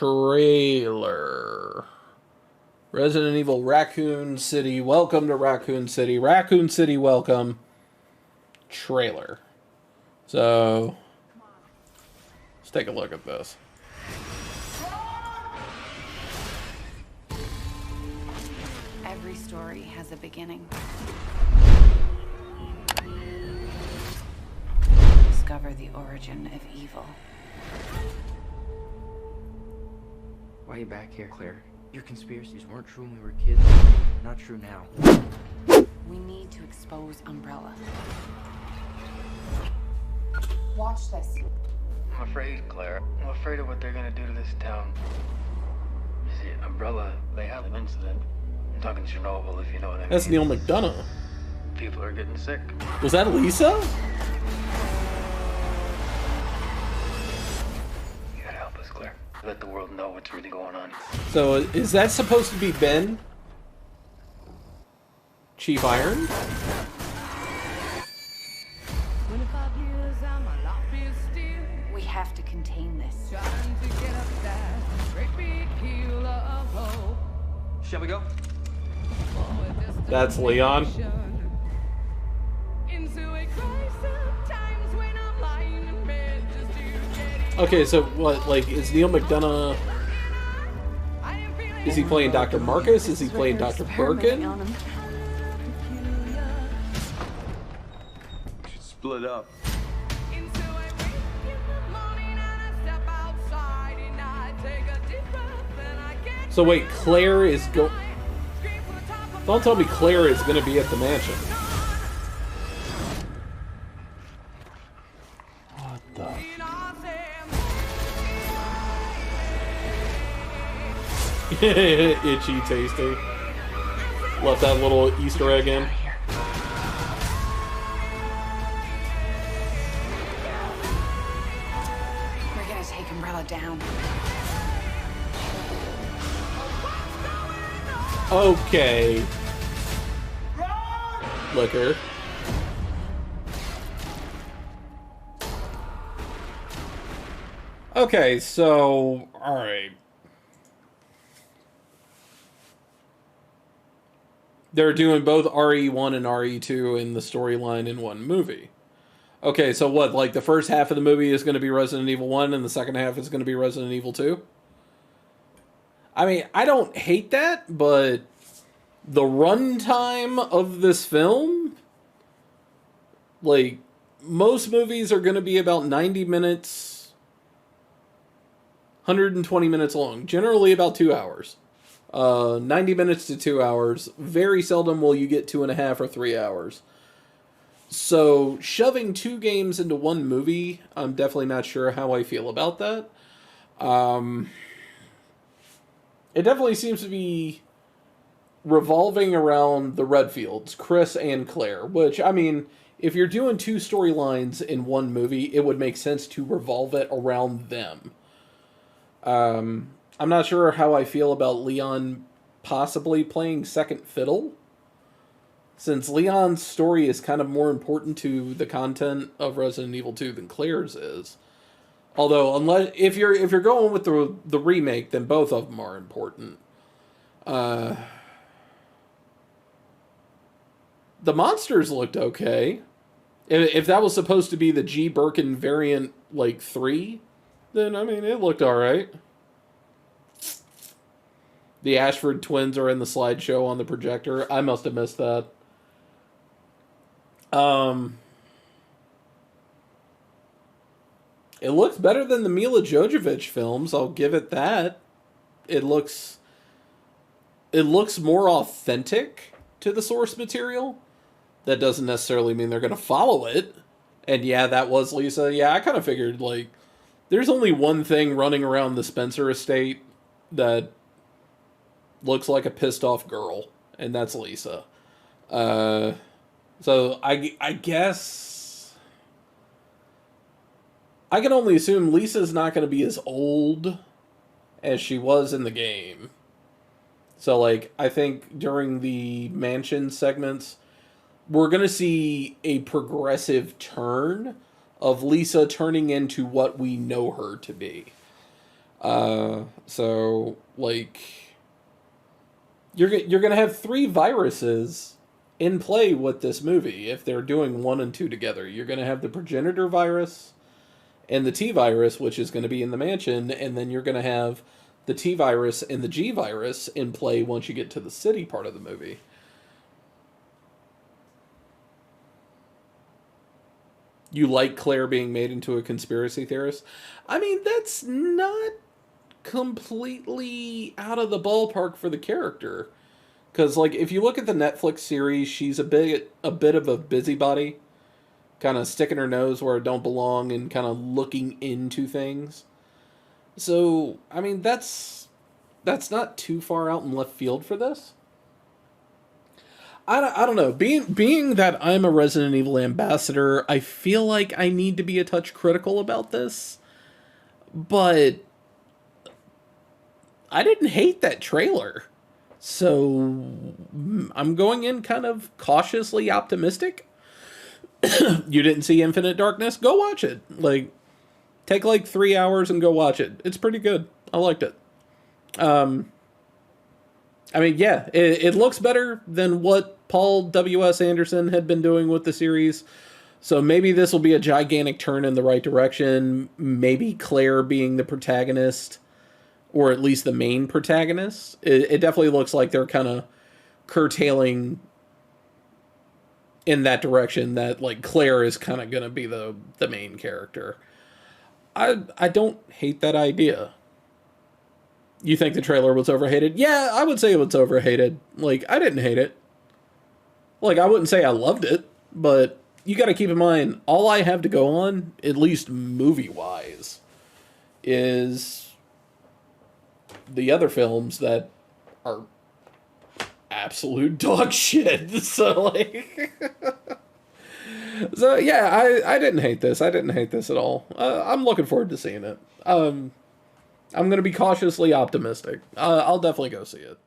trailer. Resident Evil Raccoon City. Welcome to Raccoon City. Raccoon City, welcome. Trailer. So, let's take a look at this. Every story has a beginning. Discover the origin of evil. Why are you back here, Claire? Your conspiracies weren't true when we were kids. Not true now. We need to expose Umbrella. Watch this. I'm afraid, Claire. I'm afraid of what they're gonna do to this town. You see, Umbrella, they had an incident. I'm talking Chernobyl, if you know what I mean. That's Neil McDonough. People are getting sick. Was that Lisa? You gotta help us, Claire. Let the world know what's really going on. So, is that supposed to be Ben? Chief Iron? We have to contain this. Shall we go? That's Leon. Okay, so what, like, is Neil McDonough... Is he playing Dr. Marcus? Is he playing Dr. Birkin? We should split up. So wait, Claire is Don't tell me Claire is going to be at the mansion. What the... Itchy tasty. Left that little Easter egg in. We're gonna take Umbrella down. Okay. Liquor. Okay, so... Alright. They're doing both RE1 and RE2 in the storyline in one movie. Okay, so what, like the first half of the movie is going to be Resident Evil 1 and the second half is going to be Resident Evil 2? I mean, I don't hate that, but the runtime of this film, like, most movies are going to be about 90 minutes, 120 minutes long, generally about 2 hours. 90 minutes to 2 hours. Very seldom will you get 2.5 or 3 hours. So, shoving 2 games into one movie, I'm definitely not sure how I feel about that. It definitely seems to be revolving around the Redfields, Chris and Claire, which, I mean, if you're doing 2 storylines in one movie, it would make sense to revolve it around them. I'm not sure how I feel about Leon possibly playing second fiddle, since Leon's story is kind of more important to the content of Resident Evil 2 than Claire's is. Although, unless if you're going with the remake, then both of them are important. The monsters looked okay. If that was supposed to be the G. Birkin variant, like 3, then, I mean, it looked alright. The Ashford twins are in the slideshow on the projector. I must have missed that. It looks better than the Mila Jovovich films, I'll give it that. It looks more authentic to the source material. That doesn't necessarily mean they're going to follow it. And yeah, that was Lisa. Yeah, I kind of figured, like, there's only one thing running around the Spencer estate that looks like a pissed off girl, and that's Lisa. So I guess I can only assume Lisa's not going to be as old as she was in the game. So, like, I think during the mansion segments, we're going to see a progressive turn of Lisa turning into what we know her to be. So like, you're gonna have three viruses in play with this movie if they're doing 1 and 2 together. You're gonna have the progenitor virus and the T virus, which is going to be in the mansion, and then you're going to have the T virus and the G virus in play once you get to the city part of the movie. You like Claire being made into a conspiracy theorist? I mean, that's not completely out of the ballpark for the character. Because, like, if you look at the Netflix series, she's a bit of a busybody, kind of sticking her nose where it don't belong and kind of looking into things. So, I mean, that's not too far out in left field for this. I don't know. Being that I'm a Resident Evil ambassador, I feel like I need to be a touch critical about this. But I didn't hate that trailer. So I'm going in kind of cautiously optimistic. You didn't see Infinite Darkness? Go watch it. Like, take like 3 hours and go watch it. It's pretty good. I liked it. I mean, yeah, it looks better than what Paul W.S. Anderson had been doing with the series. So maybe this will be a gigantic turn in the right direction. Maybe Claire being the protagonist, or at least the main protagonist. It definitely looks like they're kind of curtailing in that direction, that like Claire is kind of going to be the main character. I don't hate that idea. You think the trailer was overhated? Yeah, I would say it was overhated. Like, I didn't hate it. Like, I wouldn't say I loved it, but you got to keep in mind, all I have to go on, at least movie-wise, is the other films that are absolute dog shit. So, like... So, yeah, I didn't hate this. I didn't hate this at all. I'm looking forward to seeing it. I'm going to be cautiously optimistic. I'll definitely go see it.